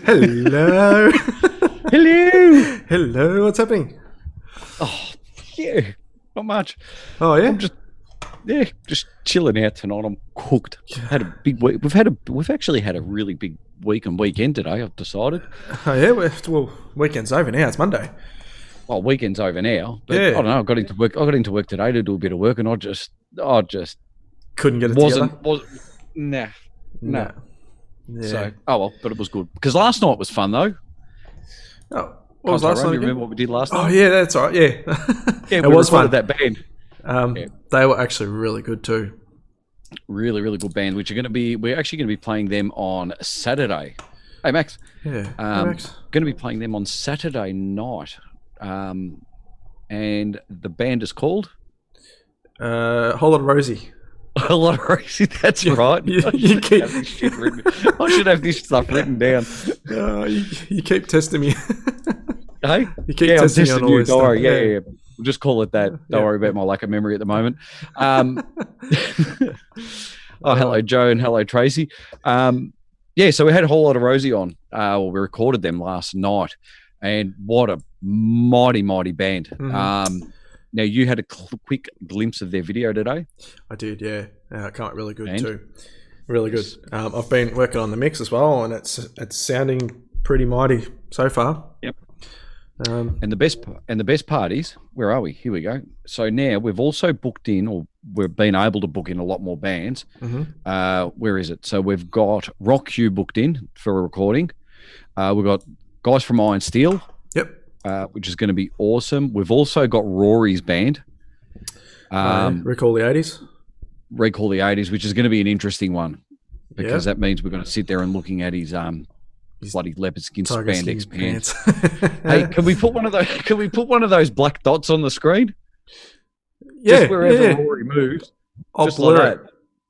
Hello. Hello. Hello. What's happening? Oh, yeah, not much. Oh yeah. I'm just chilling out tonight. I'm cooked. Had a big week. We've actually had a really big week and weekend today. I've decided. Oh yeah. Well, weekend's over now. It's Monday. Well, weekend's over now, but Yeah. I don't know. I got into work today to do a bit of work, and I just Couldn't get it together. Nah. Yeah. So well, but it was good because last night was fun though. Oh, what was last night? You remember what we did last night? Oh yeah, that's all right. Yeah. Yeah, it was fun. That band. They were actually really good too. Really, really good band. We're actually going to be playing them on Saturday. Hey Max. Yeah. Max. Going to be playing them on Saturday night. And the band is called Whole Lot of Rosie. A Lot of Rosie. That's right. You keep... I should have this stuff written down. You keep testing me. Hey, you keep testing me on all this stuff. Yeah. We'll just call it that. Don't worry about my lack of memory at the moment. Hello Joe and hello Tracy. So we had a Whole Lot of Rosie on. We recorded them last night, and what a mighty band. Mm-hmm. Now you had a quick glimpse of their video today. I did, yeah. Really good too. Really good. I've been working on the mix as well, and it's sounding pretty mighty so far. Yep. And the best part is, where are we? Here we go. So now we've also booked in, or we've been able to book in a lot more bands. Mm-hmm. Where is it? So we've got Rock Q booked in for a recording. We've got guys from Iron Steel. Yep. Which is going to be awesome. We've also got Rory's band. Recall the 80s. Recall the 80s, which is going to be an interesting one because that means we're going to sit there and looking at his bloody leopard skin spandex pants. Hey, can we put one of those? Can we put one of those black dots on the screen? Yeah, just wherever Rory moves. I'll just blur it.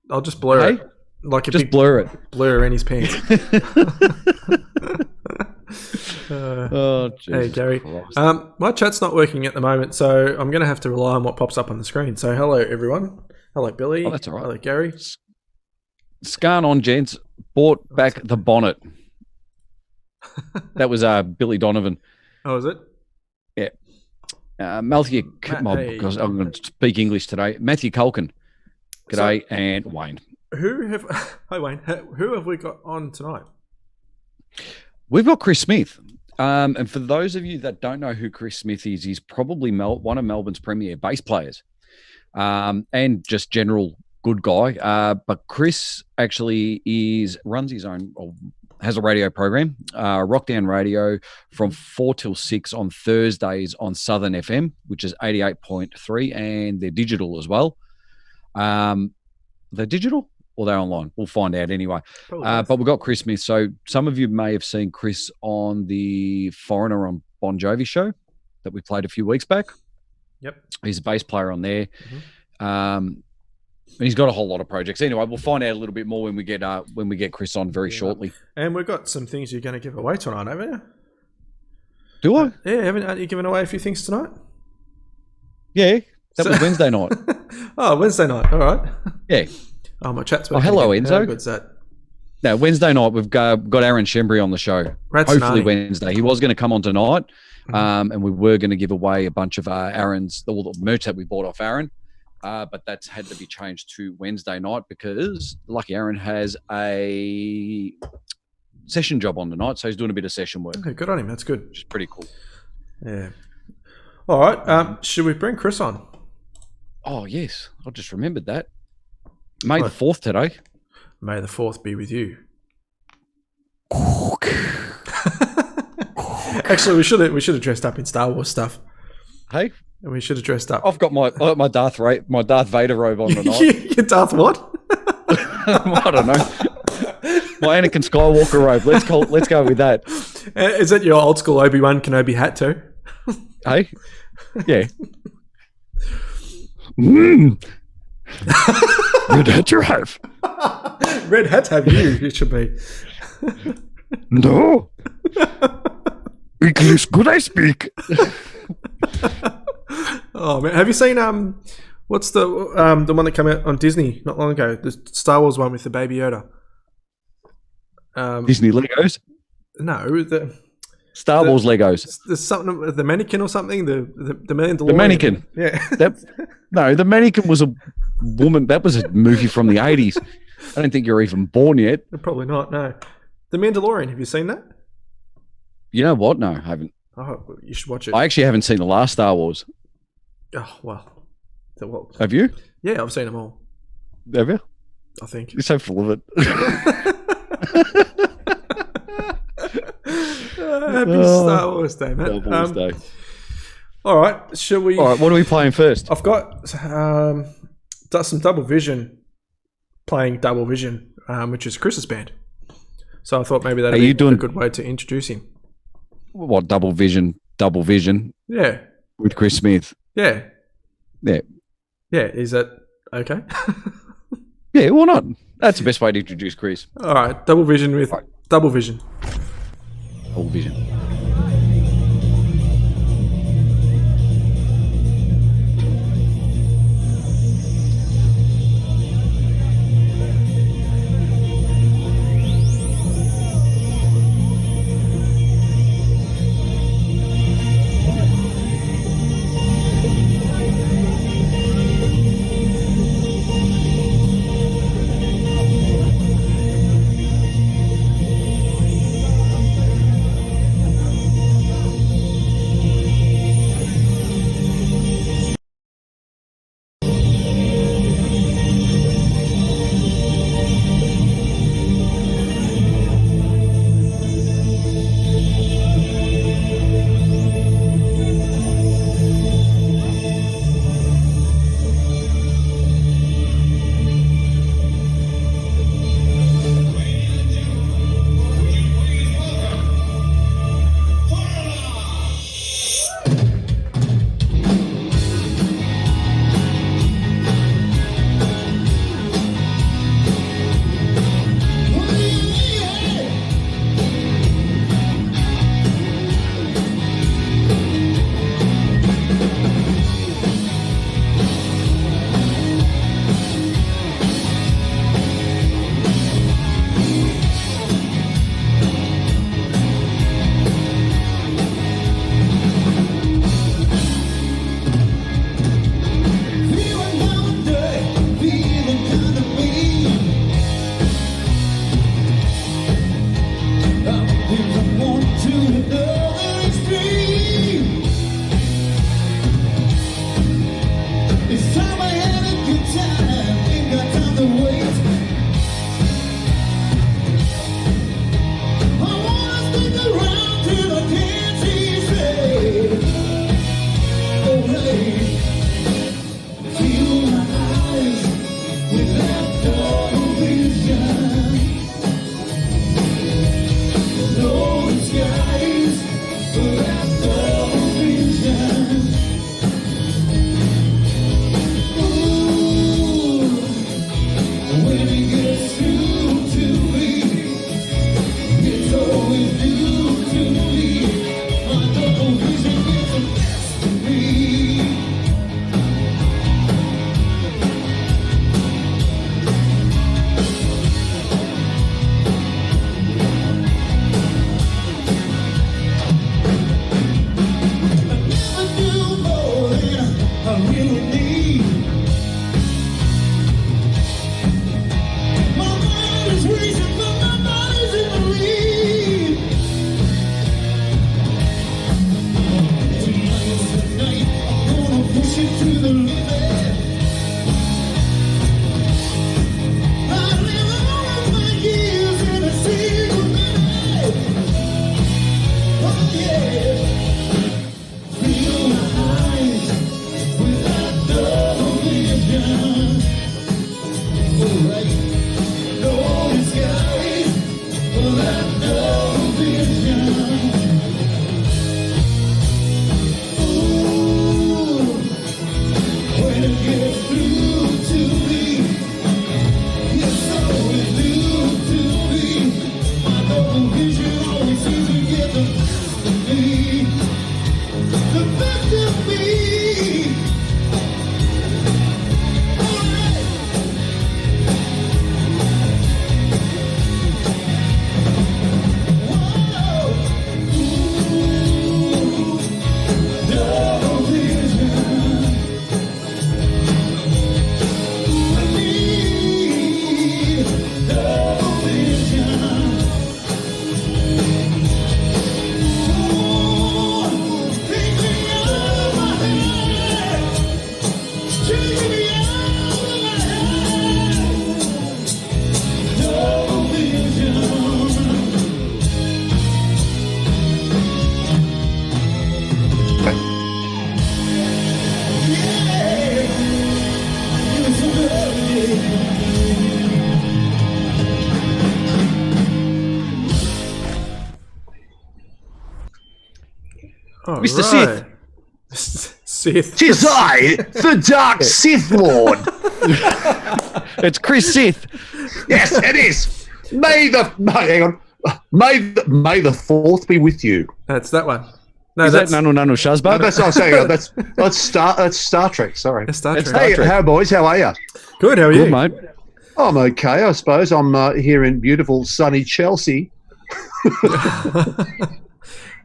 I'll just blur it. Like a just big blur it. Blur in his pants. Hey Gary, my chat's not working at the moment, so I'm going to have to rely on what pops up on the screen. So hello everyone. Hello Billy. Oh, that's all right. Hello Gary. Scan on, gents. Bought back the bonnet. That was Billy Donovan. Oh, is it? Yeah. Matthew, because I'm going to speak English today. Matthew Culkin. G'day, and Wayne. Hi Wayne. Who have we got on tonight? We've got Chris Smith. And for those of you that don't know who Chris Smith is, he's probably one of Melbourne's premier bass players, and just general good guy. But Chris actually runs his own, or has a radio program, Rockdown Radio, from 4 till 6 on Thursdays on Southern FM, which is 88.3, and they're digital as well. They're digital? Or they're online. We'll find out anyway. But we've got Chris Smith. So some of you may have seen Chris on the Foreigner on Bon Jovi show that we played a few weeks back. Yep. He's a bass player on there. Mm-hmm. He's got a whole lot of projects. Anyway, we'll find out a little bit more when we get Chris on very shortly. And we've got some things you're going to give away tonight, haven't you? Do I? Aren't you giving away a few things tonight? Yeah. That was Wednesday night. Oh, Wednesday night. All right. Yeah. Oh, my chat's working. Oh, hello, again. Enzo. How good's that? No, Wednesday night we've got Aaron Shembry on the show. Hopefully Wednesday. He was going to come on tonight, and we were going to give away a bunch of Aaron's the merch that we bought off Aaron, but that's had to be changed to Wednesday night because Lucky Aaron has a session job on tonight, so he's doing a bit of session work. Okay, good on him. That's good. Which is pretty cool. Yeah. All right. Should we bring Chris on? Oh yes, I just remembered that. May the 4th today. May the 4th be with you. Actually, we should have dressed up in Star Wars stuff. Hey, we should have dressed up. I've got my Darth Vader robe on tonight. Your Darth what? I don't know. My Anakin Skywalker robe. Let's go with that. Is that your old school Obi-Wan Kenobi hat too? Hey, yeah. Red hats you have. Red hats have you. It should be. No. English good I speak. Oh man, have you seen what's the one that came out on Disney not long ago? The Star Wars one with the Baby Yoda. Disney Legos. No, Star Wars Legos. There's something, the mannequin or something. The Mandalorian. The mannequin. Yeah. No, the mannequin was a woman. That was a movie from the 80s. I don't think you're even born yet. Probably not. No. The Mandalorian. Have you seen that? You know what? No, I haven't. Oh, you should watch it. I actually haven't seen the last Star Wars. Oh well. Have you? Yeah, I've seen them all. Have you? I think. You're so full of it. Happy Star Wars Day, man. Star Wars Day. All right, shall we? All right, what are we playing first? I've got some Double Vision, playing Double Vision, which is Chris's band. So I thought maybe that'd be a good way to introduce him. What, Double Vision? Double Vision? Yeah. With Chris Smith? Yeah. Yeah. Yeah, is that okay? Yeah, why not? That's the best way to introduce Chris. All right, Double Vision with Double Vision. Double Vision. Oh, Mr. right. Sith. Sith. "'Tis I, the Dark Sith Lord." It's Chris Sith. Yes, it is. Hang on. May the fourth be with you. That's that one. No, Is that's that Nanu Nanu Shazbot? No, that's what I'm saying. That's Star Trek. Sorry. that's Star That's Trek. Star Hey, Trek. how boys? How are you? Good. How are Good, you? mate. I'm okay, I suppose. I'm here in beautiful sunny Chelsea.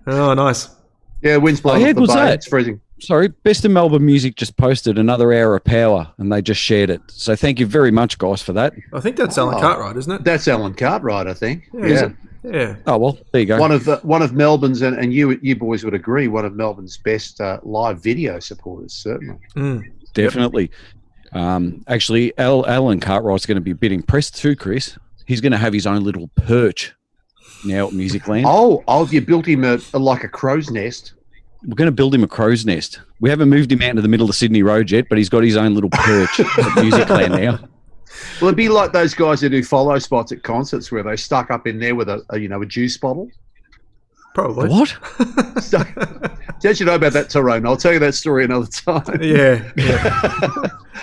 Oh, nice. Yeah, wind's blowing How off the was bay. that? It's freezing. Sorry, Best in Melbourne Music just posted another hour of power, and they just shared it. So thank you very much, guys, for that. I think that's Alan Oh. Cartwright, isn't it? That's Alan Cartwright, I think. Yeah. Is it? Yeah. Oh well, there you go. One of Melbourne's, and you boys would agree, one of Melbourne's best live video supporters, certainly. Definitely. Actually, Alan Cartwright's going to be a bit impressed too, Chris. He's going to have his own little perch now at Musicland. Oh, you built him like a crow's nest. We're going to build him a crow's nest. We haven't moved him out into the middle of Sydney Road yet, but he's got his own little perch at Musicland now. Well, it'd be like those guys who do follow spots at concerts where they stuck up in there with a juice bottle. Probably. What? Don't you know about that, Tyrone? I'll tell you that story another time. Yeah.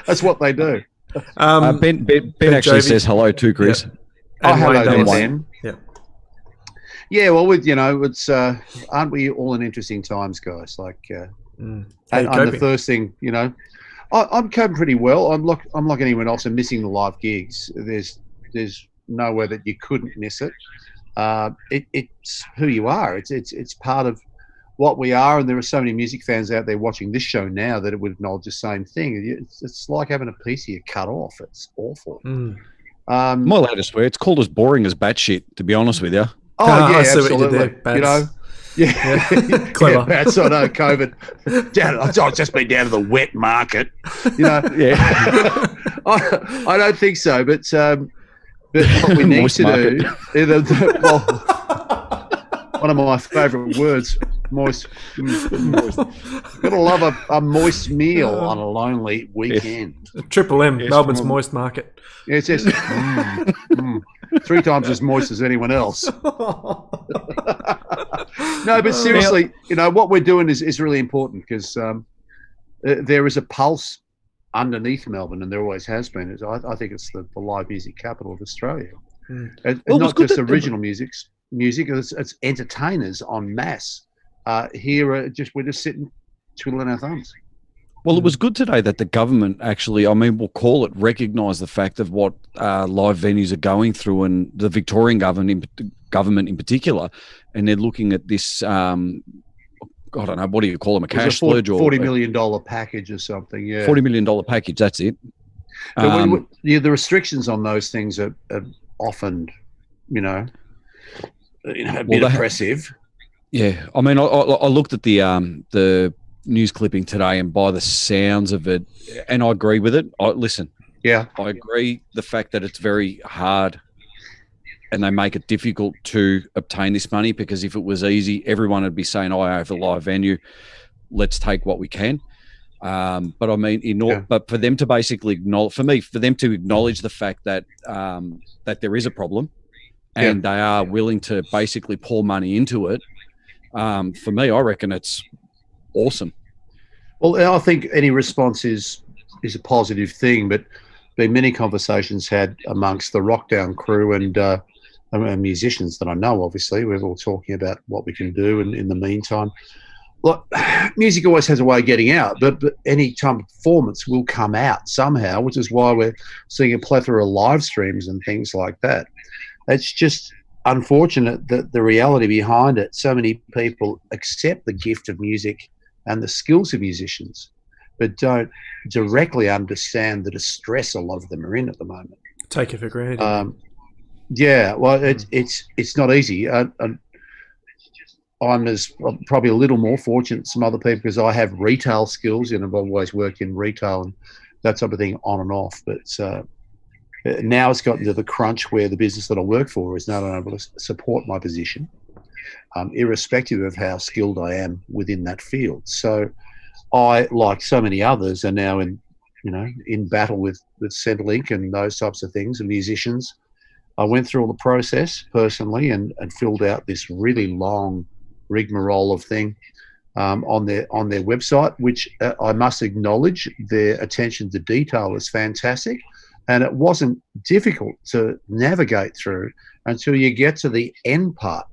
That's what they do. Ben actually Jovi. says hello too, Chris. Oh, And hello Wayne there, Davis. Ben. Yeah. Yeah, well, it's aren't we all in interesting times, guys? Like, How you and the coping? first thing, I'm coping pretty well. I'm like anyone else. I'm missing the live gigs. There's nowhere that you couldn't miss it. It's who you are. It's part of what we are, and there are so many music fans out there watching this show now that it would acknowledge the same thing. It's like having a piece of you cut off. It's awful. Mm. I'm allowed to swear. It's called as boring as batshit, to be honest with you. Oh Ah, yeah, I see what you did absolutely. there, Bats. Yeah. Clever. Yeah, Bats, I know, COVID. I've just been down to the wet market. Yeah. I don't think so, but what we need Moist to market. do, one of my favourite words, moist. Gotta love a moist meal on a lonely weekend. Triple M, Yes, Melbourne's come on. moist market. It's just 3 times as moist as anyone else. No, but seriously, what we're doing is really important because there is a pulse underneath Melbourne, and there always has been. I think it's the live music capital of Australia. Mm. It's Well, it was not good just that- original music. It's entertainers en masse. We're just sitting twiddling our thumbs. Well, it was good today that the government actually, we'll call it, recognise the fact of what live venues are going through, and the Victorian government in particular, and they're looking at this. I don't know, what do you call them? A It was cash splurge or $40 million package or something. Yeah, $40 million package. That's it. But the restrictions on those things are often, a bit oppressive. Yeah, I looked at the news clipping today, and by the sounds of it, and I agree with it. Yeah, I agree the fact that it's very hard, and they make it difficult to obtain this money, because if it was easy, everyone would be saying, "I have a live venue, let's take what we can." But but for them to basically acknowledge, acknowledge the fact that that there is a problem, and they are willing to basically pour money into it. For me, I reckon it's awesome. Well, I think any response is a positive thing, but been many conversations had amongst the Rockdown crew and musicians that I know. Obviously, we're all talking about what we can do, and in the meantime, look, music always has a way of getting out, but any time of performance will come out somehow, which is why we're seeing a plethora of live streams and things like that. It's just unfortunate that the reality behind it, so many people accept the gift of music and the skills of musicians, but don't directly understand the distress a lot of them are in at the moment. Take it for granted. It's not easy. I'm probably a little more fortunate than some other people because I have retail skills, and I've always worked in retail and that type of thing on and off. But now it's gotten to the crunch where the business that I work for is not able to support my position, irrespective of how skilled I am within that field. So I, like so many others, are now in battle with Centrelink and those types of things, and musicians. I went through all the process personally and filled out this really long rigmarole of thing on their website, which I must acknowledge their attention to detail is fantastic, and it wasn't difficult to navigate through until you get to the end part.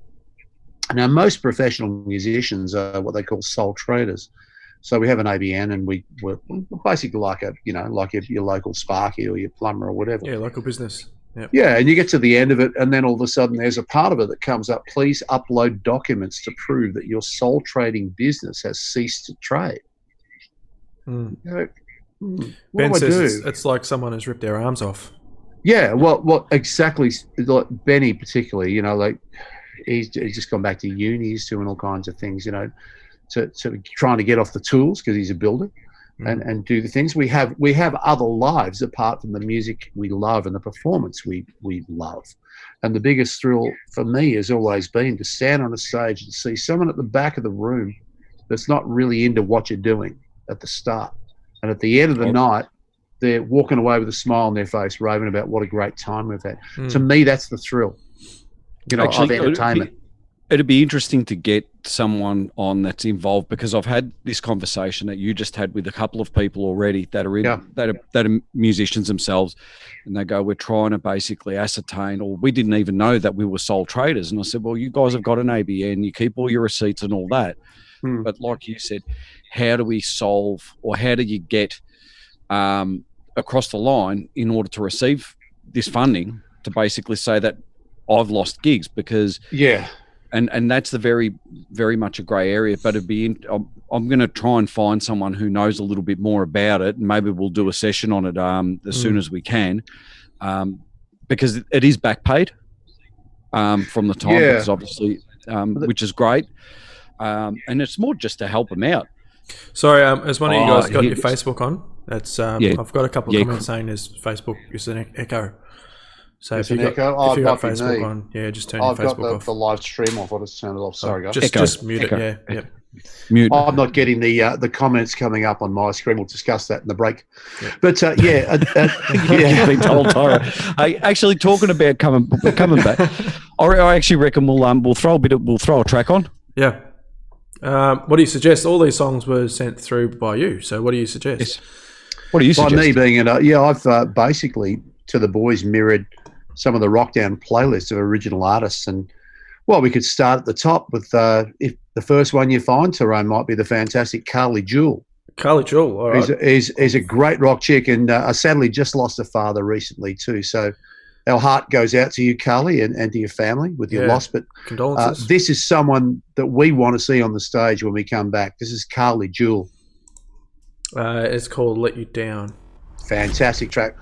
Now, most professional musicians are what they call sole traders. So we have an ABN, and we're basically like your local Sparky or your plumber or whatever. Yeah, local business. Yep. Yeah, and you get to the end of it, and then all of a sudden there's a part of it that comes up. Please upload documents to prove that your sole trading business has ceased to trade. Mm. You know, Ben says it's like someone has ripped their arms off. Yeah, well, exactly. Like Benny, particularly, you know, like he's just gone back to uni. He's doing all kinds of things, you know, to trying to get off the tools because he's a builder. And do the things we have other lives apart from the music we love and the performance we love. And the biggest thrill for me has always been to stand on a stage and see someone at the back of the room that's not really into what you're doing at the start, and at the end of the night they're walking away with a smile on their face, raving about what a great time we've had. To me, that's the thrill, you know, of entertainment. It'd be interesting to get someone on that's involved, because I've had this conversation that you just had with a couple of people already that are that are musicians themselves, and they go, "We're trying to basically ascertain, or we didn't even know that we were sole traders." And I said, "Well, you guys have got an ABN, you keep all your receipts and all that, but like you said, how do we solve, or how do you get across the line in order to receive this funding to basically say that I've lost gigs?" Because And that's the very, very much a grey area. But I'm going to try and find someone who knows a little bit more about it, and maybe we'll do a session on it as soon as we can, because it is back paid from the time, because obviously, which is great, and it's more just to help them out. Sorry, has one of you guys got your Facebook on? That's I've got a couple of comments saying there's Facebook is an echo. So if you got Facebook on, just turn your Facebook off. I've got the live stream off. I'll just turn it off. Sorry, guys. Just mute it. Yeah, yep. Mute. I'm not getting the comments coming up on my screen. We'll discuss that in the break. Yep. But been told, Tyra. Hey, actually, talking about coming back, I actually reckon we'll throw a track on. Yeah. What do you suggest? All these songs were sent through by you. So what do you suggest? Yes. What do you suggest? By me being I've basically to the boys mirrored some of the Rockdown playlists of original artists, and we could start at the top with if the first one you find, Tyrone, might be the fantastic Carly Jewell. Carly Jewell, all right. Is a great rock chick, and I sadly just lost a father recently too. So our heart goes out to you, Carly, and to your family with your loss. But condolences. This is someone that we want to see on the stage when we come back. This is Carly Jewell. It's called "Let You Down." Fantastic track.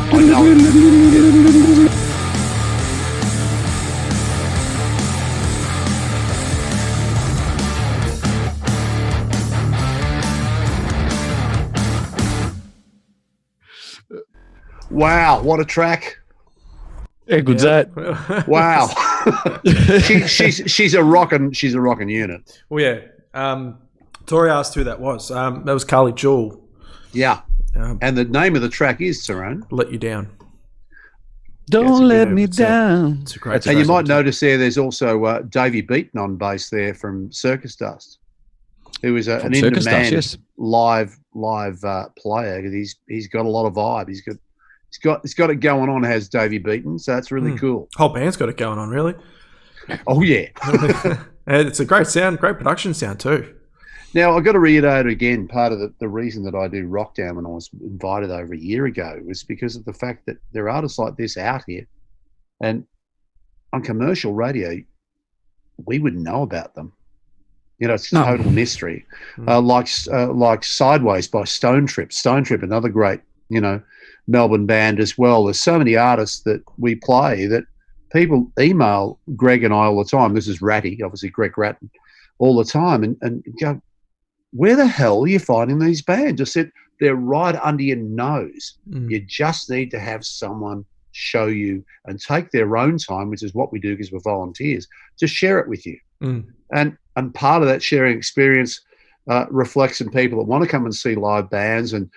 I know it. Wow, what a track! How good's that? Wow, she's a rockin' unit. Well, yeah. Tori asked who that was. That was Carly Jewell. Yeah, and the name of the track is Tyrone. Let You Down. Don't let me down. It's a great and you might notice there's also Davey Beaton on bass there from Circus Dust, who is an in-demand live player. He's got a lot of vibe. He's got it going on, has Davey Beaton, so that's really cool. Whole band's got it going on, really. Oh yeah. And it's a great sound, great production sound too. Now, I've got to reiterate again, part of the reason that I do Rockdown when I was invited over a year ago was because of the fact that there are artists like this out here. And on commercial radio, we wouldn't know about them. You know, it's total mystery. Like Sideways by Stone Trip. Stone Trip, another great, Melbourne band as well. There's so many artists that we play that people email Greg and I all the time. This is Ratty, obviously Greg Ratton, all the time, and go, where the hell are you finding these bands? I said, they're right under your nose. You just need to have someone show you and take their own time, which is what we do because we're volunteers, to share it with you. And part of that sharing experience reflects in people that want to come and see live bands and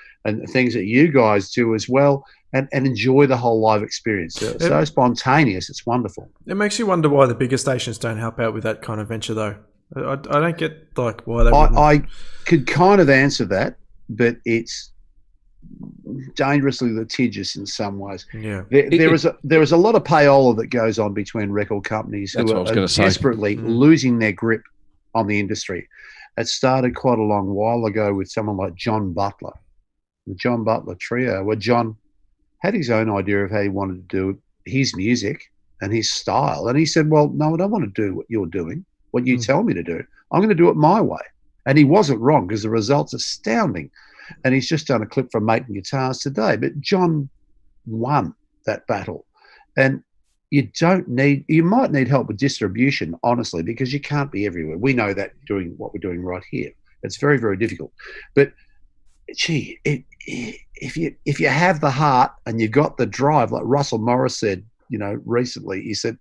things that you guys do as well, and enjoy the whole live experience. So spontaneous, it's wonderful. It makes you wonder why the bigger stations don't help out with that kind of venture, though. I don't get why they wouldn't. I could kind of answer that, but it's dangerously litigious in some ways. Yeah, there is a lot of payola that goes on between record companies who are desperately losing their grip on the industry. It started quite a long while ago with someone like John Butler, the John Butler Trio, where John had his own idea of how he wanted to do his music and his style, and he said, "Well, no, I don't want to do what you're doing. What you tell me to do. I'm going to do it my way." And he wasn't wrong because the result's astounding. And he's just done a clip from Making Guitars today. But John won that battle. And you might need help with distribution, honestly, because you can't be everywhere. We know that doing what we're doing right here. It's very, very difficult. But gee, if you have the heart and you've got the drive, like Russell Morris said, recently, he said,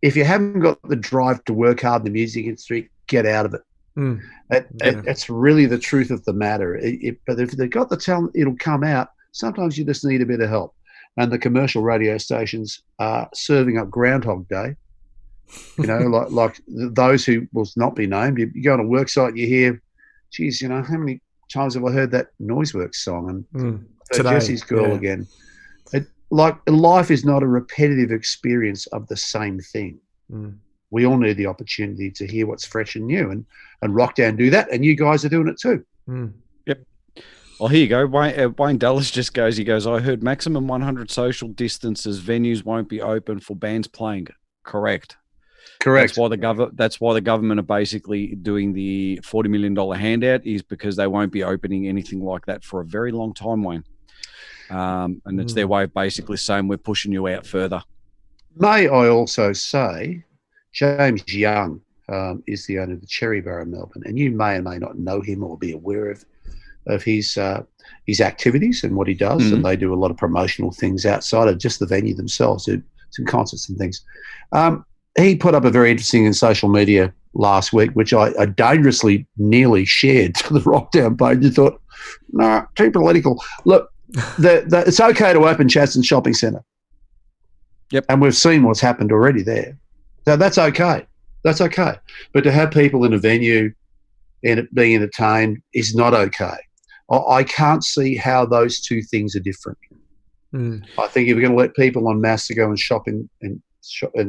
if you haven't got the drive to work hard in the music industry, get out of it. It's really the truth of the matter. But if they've got the talent, it'll come out. Sometimes you just need a bit of help. And the commercial radio stations are serving up Groundhog Day. Like those who will not be named. You go on a work site, you hear, geez, how many times have I heard that Noiseworks song? And Jesse's Girl again. Life is not a repetitive experience of the same thing. We all need the opportunity to hear what's fresh and new, and Rockdown do that, and you guys are doing it too. Yep. Well, here you go. Wayne Dallas just goes, I heard maximum 100 social distances, venues won't be open for bands playing. Correct. That's why the government are basically doing the $40 million handout, is because they won't be opening anything like that for a very long time, Wayne. And it's their way of basically saying we're pushing you out further. May I also say, James Young is the owner of the Cherry Bar in Melbourne, and you may or may not know him or be aware of his activities and what he does. And they do a lot of promotional things outside of just the venue themselves, do some concerts and things. He put up a very interesting in social media last week, which I dangerously nearly shared to the Rockdown page. You thought, no, too political. Look, it's okay to open Chadstone Shopping Centre. Yep. And we've seen what's happened already there. So that's okay. That's okay. But to have people in a venue and it being entertained is not okay. I can't see how those two things are different. I think if we're going to let people en masse to go and shop in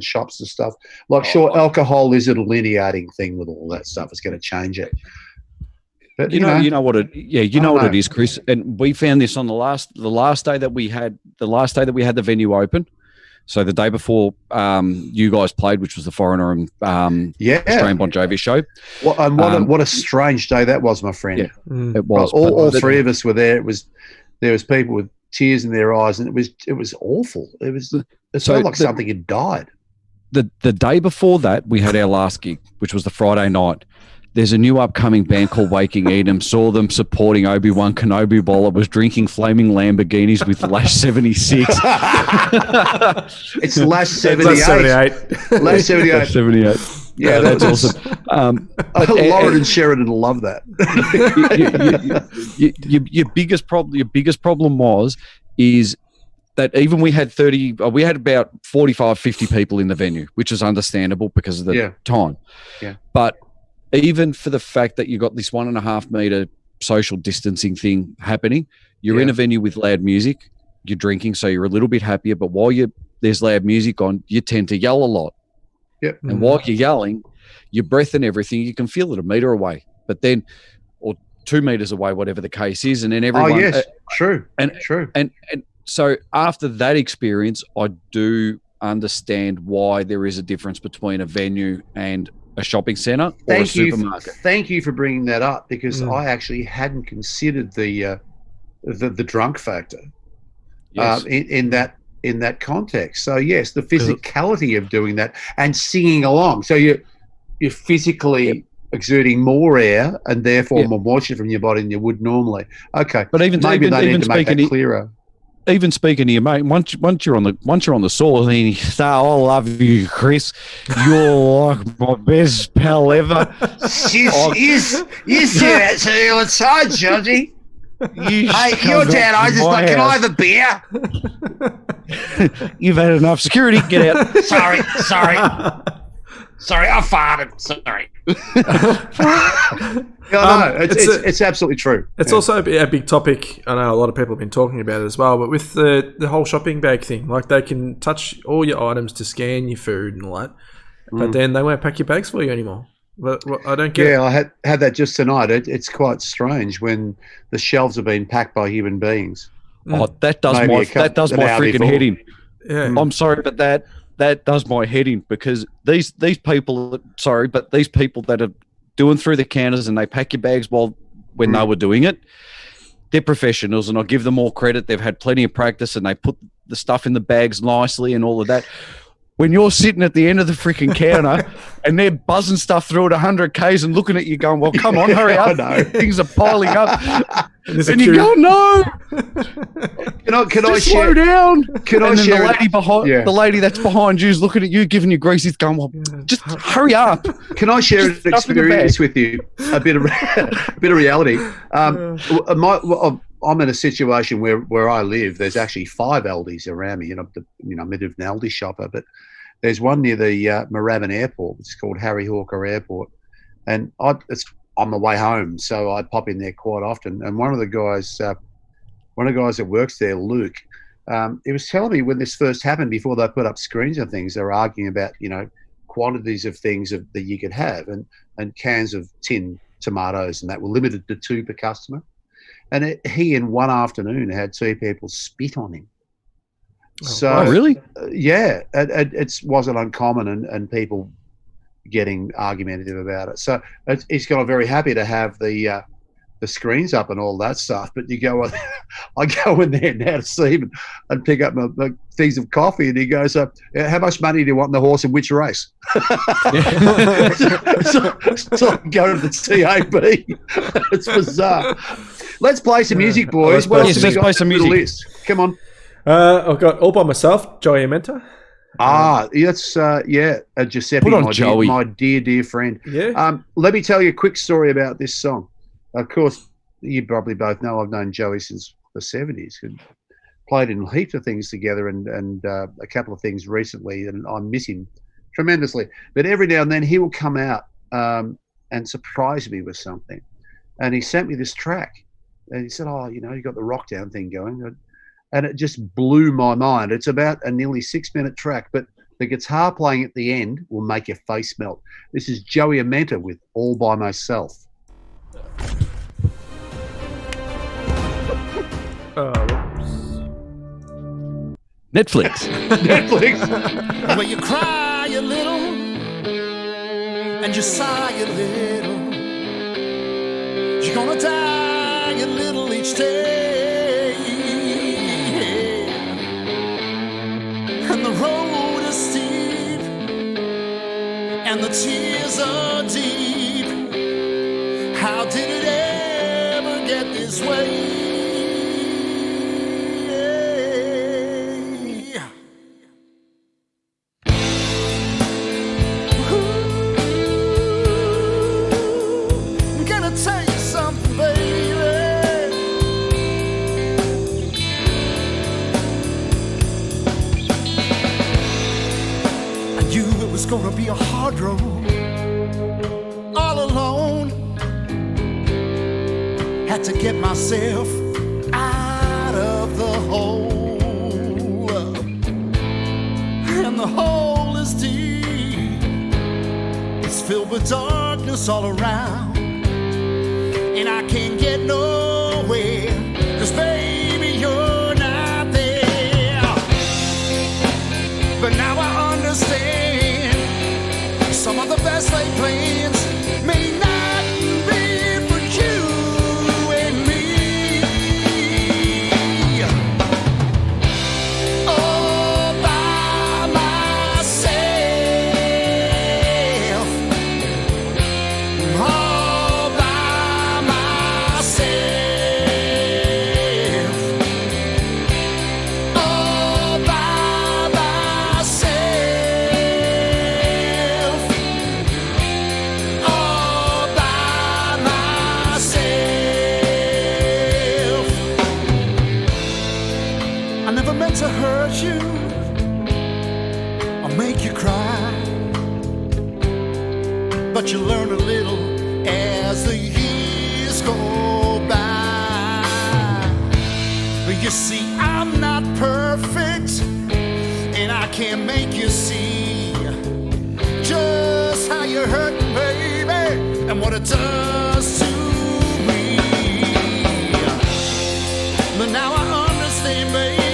shops and stuff, alcohol is a delineating thing with all that stuff. It's going to change it. But, you know what it is, Chris. And we found this on the last day that we had the venue open. So the day before you guys played, which was the Foreigner and Australian Bon Jovi show. What a strange day that was, my friend. Yeah, it was. All three of us were there. There was people with tears in their eyes, and it was awful. It felt like something had died. The day before that, we had our last gig, which was the Friday night. There's a new upcoming band called Waking Edom. Saw them supporting Obi-Wan Kenobi while it was drinking flaming Lamborghinis with Lash 76. It's Lash 78. Lash 78. 78. Yeah, that's awesome. Lauren and Sheridan love that. Your biggest problem is that even we had about 45, 50 people in the venue, which is understandable because of the time. Yeah. But even for the fact that you got this 1.5 meter social distancing thing happening, you're in a venue with loud music, you're drinking, so you're a little bit happier. But while there's loud music on, you tend to yell a lot. Yep. And while you're yelling, your breath and everything, you can feel it a meter away, or 2 meters away, whatever the case is. And then everyone. Oh, yes. True. True. And so after that experience, I do understand why there is a difference between a venue and a shopping centre or a supermarket. Thank you for bringing that up, because I actually hadn't considered the drunk factor in that context. So yes, the physicality of doing that and singing along. So you're physically exerting more air and therefore more moisture from your body than you would normally. Okay, but maybe they need to make that clearer. Even speaking to your mate, once you're on the source, and you say, "I love you, Chris. You're like my best pal ever." You say that to me all the time, Johnny. Hey, your dad, can I have a beer? You've had enough security. Get out. Sorry, I farted. Sorry. It's absolutely true. It's also a big topic. I know a lot of people have been talking about it as well, but with the whole shopping bag thing, like they can touch all your items to scan your food and all that, but then they won't pack your bags for you anymore. But I don't get it. Yeah, I had that just tonight. It's quite strange when the shelves are being packed by human beings. Oh, that does my freaking head in. Yeah. I'm sorry, but that does my head in, because these people that are doing through the counters and they pack your bags when they were doing it, they're professionals, and I give them all credit. They've had plenty of practice and they put the stuff in the bags nicely and all of that. When you're sitting at the end of the freaking counter and they're buzzing stuff through at 100 Ks and looking at you going, well, come on, hurry up. Things are piling up. And you go, no. Can I slow down? Can I share the lady that's behind you is looking at you, giving you grease. It's going, well, just hurry up. Can I share an experience with you? A bit of reality. I'm in a situation where I live. There's actually 5 Aldis around me. I'm a bit of an Aldi shopper, but there's one near the Moorabbin Airport. It's called Harry Hawker Airport, and it's on my way home, so I pop in there quite often. And one of the guys that works there, Luke, he was telling me when this first happened, before they put up screens and things, they were arguing about quantities of things that you could have, and cans of tin tomatoes and that were limited to 2 per customer. And he, in one afternoon, had 2 people spit on him. Oh, really? Yeah, it wasn't uncommon, and people getting argumentative about it. So he's got very happy to have the screens up and all that stuff. But you go, I go in there now to see him and pick up my things of coffee, and he goes, "How much money do you want in the horse in which race?" so I go to the TAB. It's bizarre. Let's play some music, boys. Let's play some music. List? Come on. I've got All By Myself, Joey Amenta. That's Giuseppe, Put on Joey. My dear friend. Yeah. Let me tell you a quick story about this song. Of course, you probably both know I've known Joey since the 70s. Played in heaps of things together, and a couple of things recently, and I miss him tremendously. But every now and then he will come out and surprise me with something. And he sent me this track. And he said, you got the rock down thing going. And it just blew my mind. It's about a nearly 6-minute track, but the guitar playing at the end will make your face melt. This is Joey Amenta with All By Myself. Netflix. Where you cry a little and you sigh a little. You're gonna die a little each day. and the tears are deep. How did it ever get this way? I'm gonna tell you something, baby. I knew it was gonna be a hard road, all alone. Had to get myself out of the hole, and the hole is deep. It's filled with darkness all around, and I can't get nowhere, 'cause baby, you're not there. But now I understand, some of the best laid plans may not be for you and me. All by myself, all by myself, all by myself, all by myself. I never meant to hurt you or make you cry, but you learn a little as the years go by. But you see, I'm not perfect, and I can't make you see just how you're hurting, baby, and what it does to me. But now I understand, baby,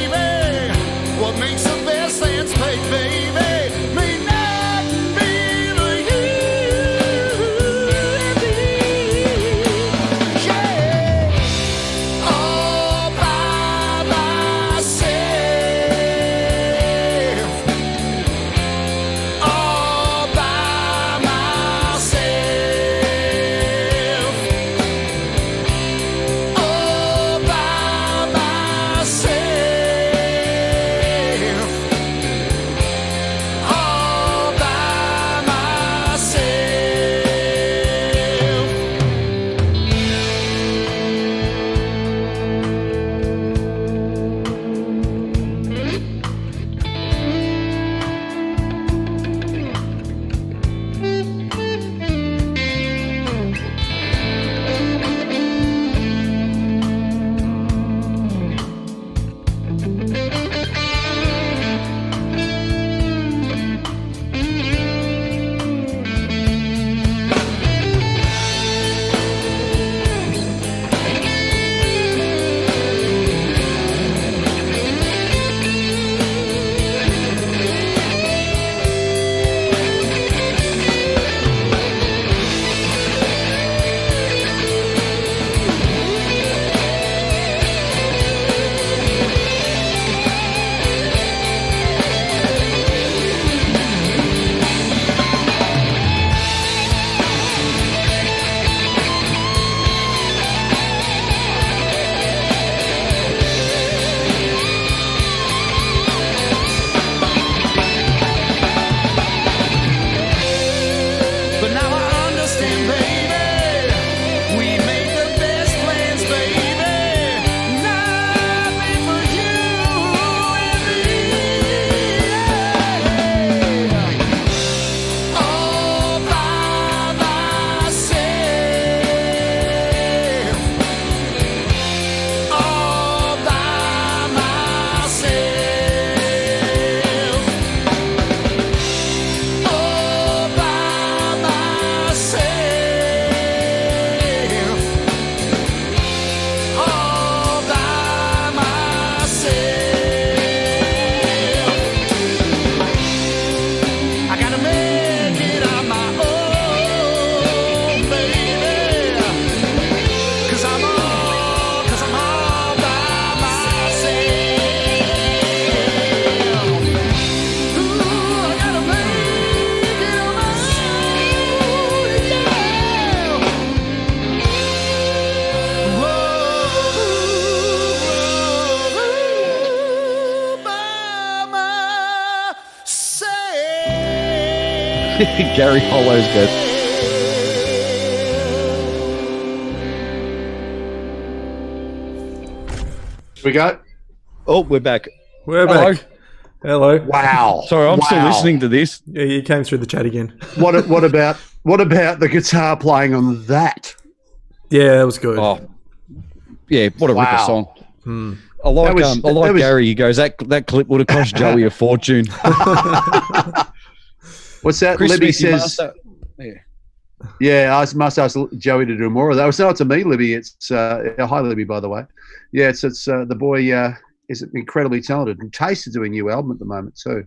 what makes the best lands pay, baby, may not be the you and me. Yeah, all by myself, all by myself, Gary Hollows goes. We go. Oh, we're back. We're Hello. back. Hello. Wow. Sorry, I'm still listening to this. Yeah, you came through the chat again. What about the guitar playing on that? Yeah, that was good. Oh, yeah, what a ripper Wow. song. I like That I like was- Gary. He goes, that clip would have cost Joey a fortune. What's that? Chris Libby Smith, you says. must- yeah. Yeah, I must ask Joey to do more of that. It's not to me, Libby. It's hi, Libby, by the way. Yeah, it's the boy is incredibly talented, and Taste is doing a new album at the moment too.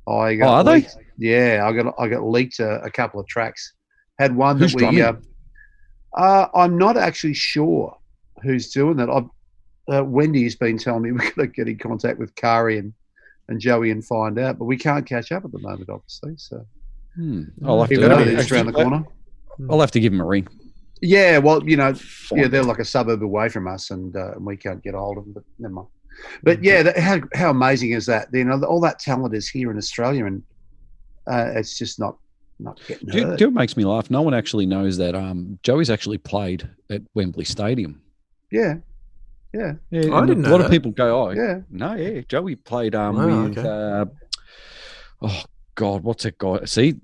Are they? Yeah, I got leaked a couple of tracks. Had one Who's that we. drumming? I'm not actually sure who's doing that. Wendy's been telling me we've got to get in contact with Kari and Joey and find out, but we can't catch up at the moment, obviously. So I'll have even though they're to. just around the corner. I'll have to give him a ring. Yeah, well, Find they're out. like a suburb away from us, and we can't get a hold of them. But never mind. But yeah, how amazing is that? All that talent is here in Australia, and it's just not getting Do you heard. know what makes me laugh? No one actually knows that Joey's actually played at Wembley Stadium. Yeah, Yeah, I and didn't a know lot of that. people go, yeah. no, yeah. Joey played Wow, with okay. oh God, what's that guy? See,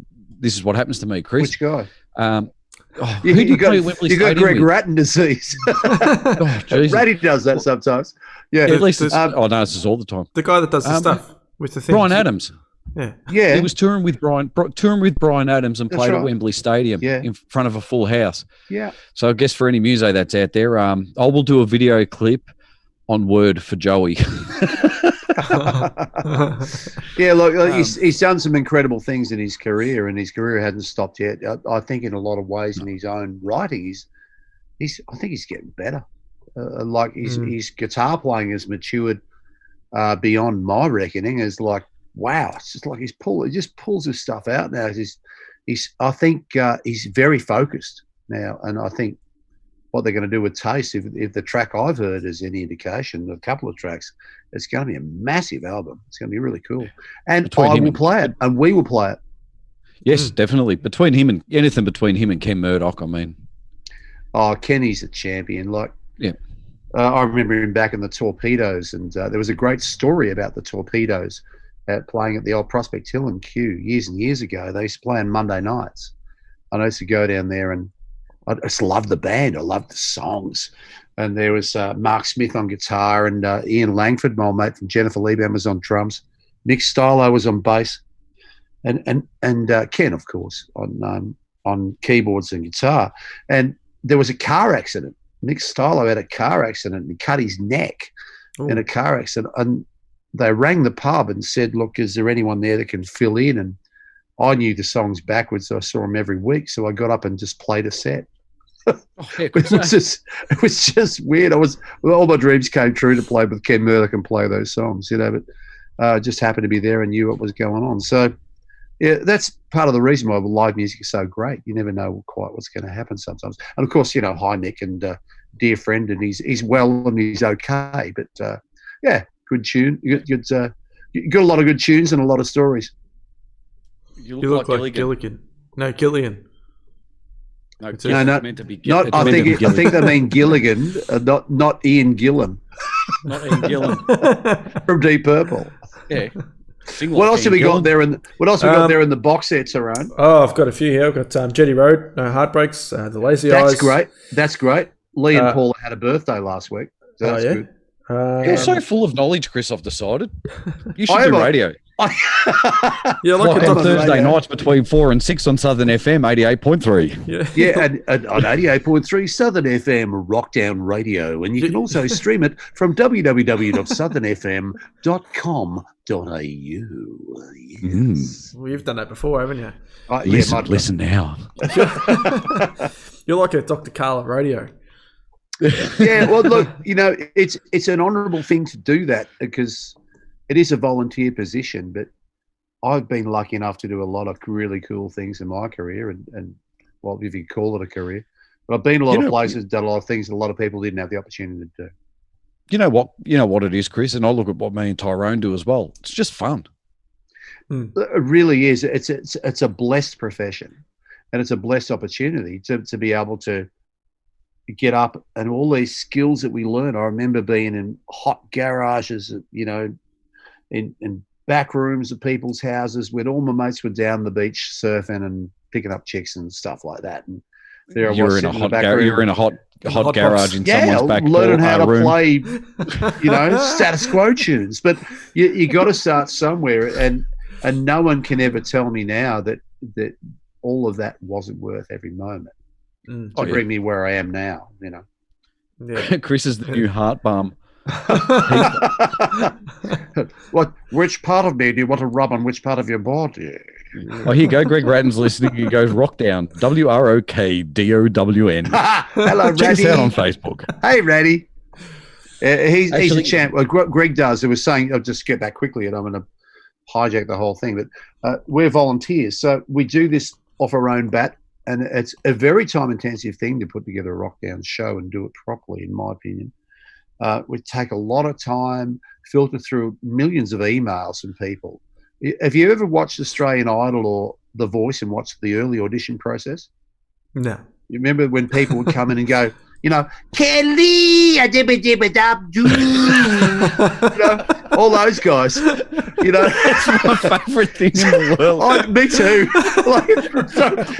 this is what happens to me, Chris. Which guy? Who did you play at Wembley you got Stadium Greg with? Ratton disease. Oh, Jesus. Ratty does that sometimes. Yeah, At least it's, Um, oh no, this is all the time. The guy that does the stuff with the thing. Brian Adams. Yeah. yeah. He was touring with Brian Adams and That's played right. at Wembley Stadium Yeah. in front of a full house. Yeah. So I guess for any muso that's out there, I will do a video clip on Word for Joey. Yeah, look, he's done some incredible things in his career, and his career hasn't stopped yet. I think in a lot of ways in his own writing, I think he's getting better. Like his guitar playing has matured beyond my reckoning. Is like, wow, it's just like he just pulls his stuff out now. I think he's very focused now, and I think what they're going to do with Taste, if the track I've heard is any indication, a couple of tracks, it's going to be a massive album. It's going to be really cool. And Between I him will and- play it, and we will play it. Yes, definitely. Between him and Ken Murdoch, I mean. Oh, Kenny's a champion. Like, Yeah. I remember him back in the Torpedoes, and there was a great story about the Torpedoes playing at the old Prospect Hill in Kew years and years ago. They used to play on Monday nights. And I used to go down there, and I just loved the band. I loved the songs. And there was Mark Smith on guitar, and Ian Langford, my old mate from Jennifer Liebam, was on drums. Mick Stylo was on bass, and Ken, of course, on keyboards and guitar. And there was a car accident. Mick Stylo had a car accident and cut his neck in a car accident. And they rang the pub and said, "Look, is there anyone there that can fill in?" And I knew the songs backwards. So I saw them every week, so I got up and just played a set. It was just weird. All my dreams came true to play with Ken Murdoch and play those songs, but just happened to be there and knew what was going on. So, yeah, that's part of the reason why live music is so great. You never know quite what's going to happen sometimes. And of course, hi Nick, and dear friend, and he's well and he's okay. But yeah, good tune. You got a lot of good tunes and a lot of stories. You You look like Gilligan. No, Gillian. No, It's No, no, meant to be not. it's I meant to be think they mean Gilligan, not Ian Gillan not Ian Gillan. from Deep Purple. Yeah. Sing What like else have Ian we got Gillan. there? What else have we got there in the box set, Tyrone? Oh, I've got a few here. I've got Jetty Road, No Heartbreaks, The Lazy That's Eyes. great. That's great. Lee and Uh, Paula had a birthday last week. So Oh, that's yeah? good. You're so full of knowledge, Chris, I've decided. You should I do am a- radio. Yeah, like Like a on doctor. radio. Thursday nights between 4 and 6 on Southern FM 88.3. Yeah. Yeah, and on 88.3 Southern FM Rockdown Radio. And you can also stream it from www.southernfm.com.au. Yes. Well, you've done that before, haven't you? Listen now. You're like a Dr. Carl of radio. Yeah, well, look, it's an honourable thing to do that because it is a volunteer position, but I've been lucky enough to do a lot of really cool things in my career and well, if you call it a career. But I've been a lot of places, done a lot of things that a lot of people didn't have the opportunity to do. You know what it is, Chris, and I look at what me and Tyrone do as well. It's just fun. Mm. It really is. It's a blessed profession, and it's a blessed opportunity to be able to get up and all these skills that we learn. I remember being in hot garages, in back rooms of people's houses when all my mates were down the beach surfing and picking up chicks and stuff like that. And there I was You're in a sitting hot back room. You're in a hot hot garage box. in someone's back learning how to room. play, status quo tunes. But you got to start somewhere, and no one can ever tell me now that all of that wasn't worth every moment to bring me where I am now. Yeah. Chris is the new heart bum. Which part of me do you want to rub on which part of your body? Oh, here you go. Greg Ratton's listening. He goes Rockdown. WROKDOWN. Hello, Check us Ratty. out on Facebook. Hey, Ratty. He's Actually- a champ. Well, Greg does. I was saying, I'll just get back quickly and I'm going to hijack the whole thing. But we're volunteers. So we do this off our own bat. And it's a very time-intensive thing to put together a Rockdown show and do it properly, in my opinion. We take a lot of time, filter through millions of emails from people. Have you ever watched Australian Idol or The Voice and watched the early audition process? No. You remember when people would come in and go, Kelly, all those guys, That's my favourite thing in the world. me too.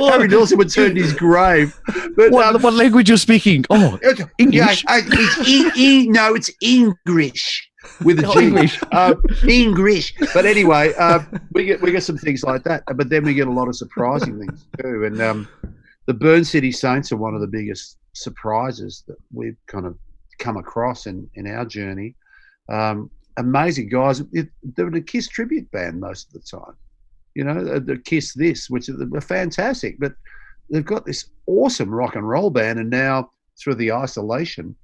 Harry Dawson would turn to his grave. But, What language you're speaking? Oh, English? Yeah, no, it's English with a G. English. English. But anyway, we get some things like that. But then we get a lot of surprising things too. And the Burn City Saints are one of the biggest surprises that we've kind of come across in our journey. Amazing guys. They're the Kiss tribute band most of the time. The Kiss This, which are fantastic. But they've got this awesome rock and roll band, and now through the isolation,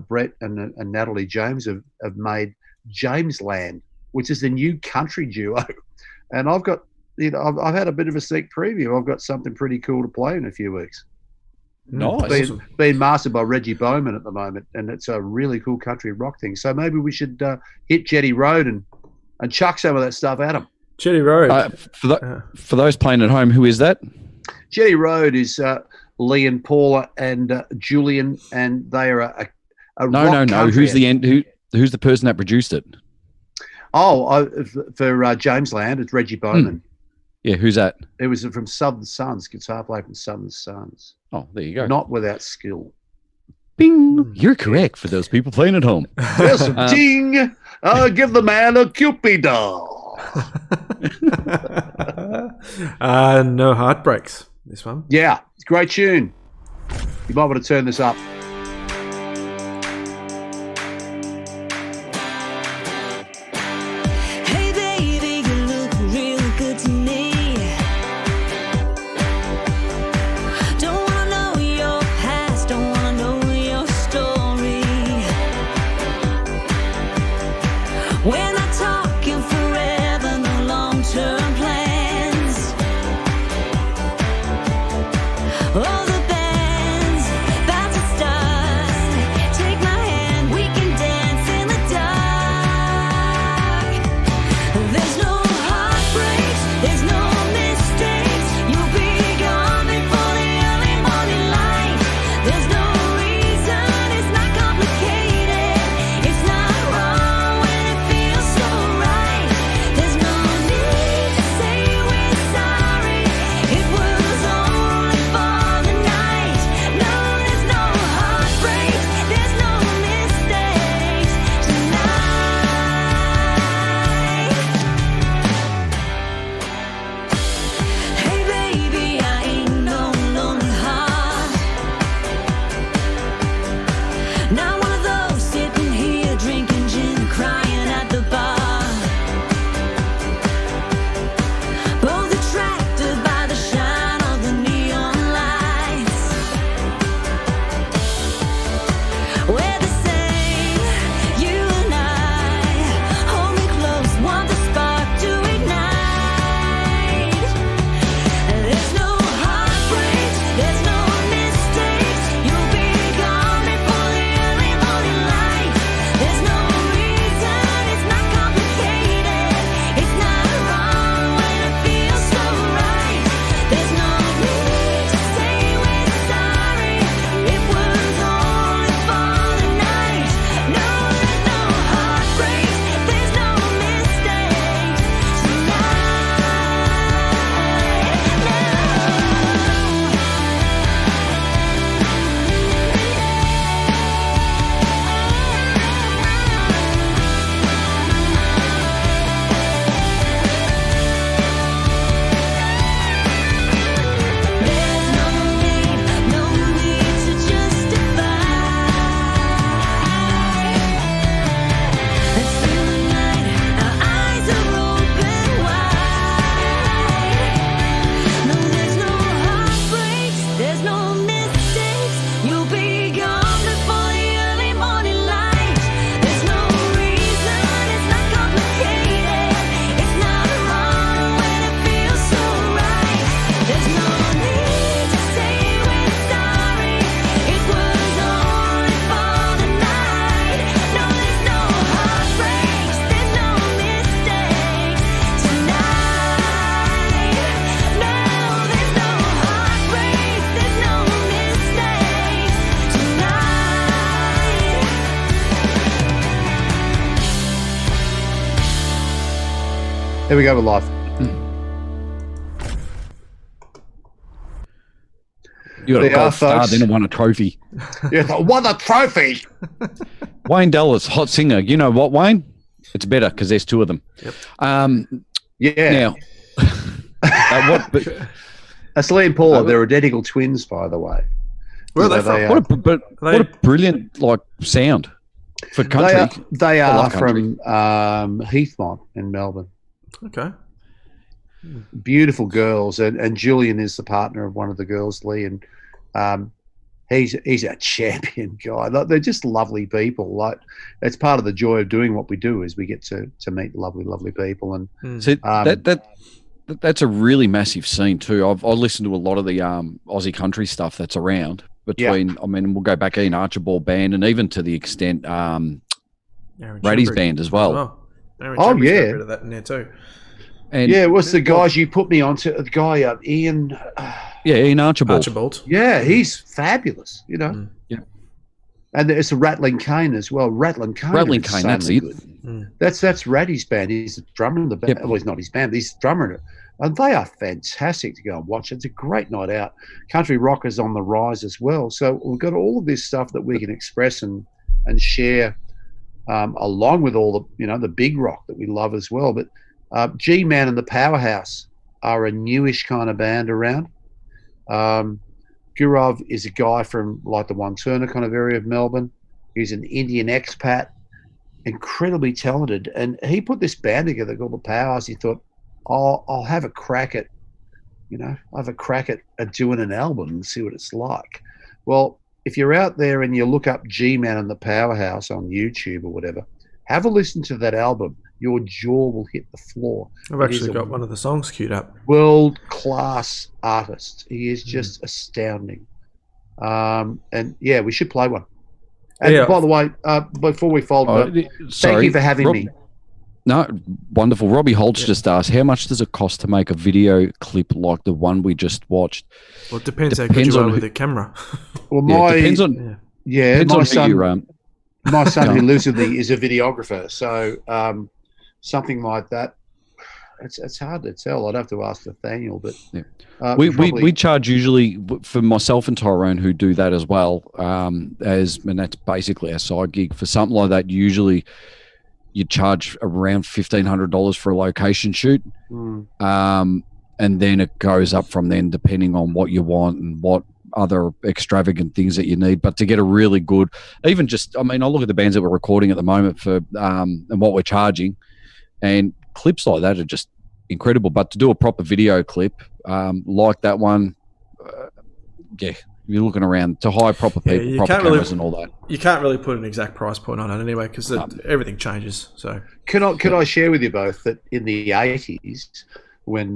Brett and Natalie James have made Jamesland, which is the new country duo. And I've got, I've had a bit of a sneak preview. I've got something pretty cool to play in a few weeks. Nice. Being mastered by Reggie Bowman at the moment, and it's a really cool country rock thing. So maybe we should hit Jetty Road and chuck some of that stuff at them. Jetty Road. For those playing at home, who is that? Jetty Road is Lee and Paula and Julian, and they are a No. country Who's the end? Who's the person that produced it? for Jamesland, it's Reggie Bowman. Yeah, who's that? It was from Southern Sons, guitar player from Southern Sons. Oh, there you go. Not without skill. Bing. You're correct for those people playing at home. Yes, ding! Give the man a Cupid doll. No heartbreaks. This one. Yeah, great tune. You might want to turn this up. Hey baby, you look real good to me. Don't wanna know your past, don't wanna know your story. We're not talking forever, no long-term plans. Oh, the band's about to start. Here we go with life. You got a There gold are, star, folks. then won a trophy. Yeah, I won the trophy. Wayne Dallas, hot singer. You know what, Wayne? It's better because there's two of them. Yep. Yeah. Now, but That's Lee and Paula. They're identical twins, by the way. Where are they So from? what a brilliant sound for country. They I are love country. from Heathmont in Melbourne. Okay. Beautiful girls, and Julian is the partner of one of the girls, Lee, and he's a champion guy. Like, they're just lovely people. Like, it's part of the joy of doing what we do is we get to meet lovely people. And So that's a really massive scene too. I listened to a lot of the Aussie country stuff that's around between. I mean, we'll go back in Archibald Band and even to the extent Aaron Brady's Chambry band as well. Aaron Oh, Chambry's got yeah. a bit of that in there too. And yeah, what's the guys you put me onto? The guy Ian. Ian Archibald. Archibald. Yeah, he's fabulous. You know. Yeah. And there's a Rattling Cane as well. Rattling Cane. Rattling Cane, that's it. That's Ratty's band. He's the drummer in the band. Yep. Well, he's not his band. He's the drummer in it. And they are fantastic to go and watch. It's a great night out. Country rock is on the rise as well. So we've got all of this stuff that we can express and share, along with all the the big rock that we love as well. But G-Man and the Powerhouse are a newish kind of band around. Gurov is a guy from like the One Turner kind of area of Melbourne. He's an Indian expat, incredibly talented, and he put this band together called the Powerhouse. He thought, I'll have a crack at, at doing an album and see what it's like. Well, if you're out there and you look up G-Man and the Powerhouse on YouTube or whatever, have a listen to that album. Your jaw will hit the floor. I've actually got one of the songs queued up. World-class artist. He is just astounding. And yeah, we should play one. And by the way, before we fold, thank you for having me. No, wonderful. Robbie Holtz just asked, how much does it cost to make a video clip like the one we just watched? Well, it depends how good you are with the camera. Well, depends on my son, who you my son who lives with me is a videographer, so something like that. It's hard to tell. I'd have to ask Nathaniel, but we charge usually for myself and Tyrone who do that as well. And that's basically our side gig for something like that. Usually, you charge around $1,500 for a location shoot, and then it goes up from then depending on what you want and what other extravagant things that you need. But to get a really good, even just, I mean, I look at the bands that we're recording at the moment for and what we're charging, and clips like that are just incredible. But to do a proper video clip like that one, you're looking around to hire proper people, proper cameras and all that. You can't really put an exact price point on it anyway because everything changes. So can I share with you both that in the 80s, when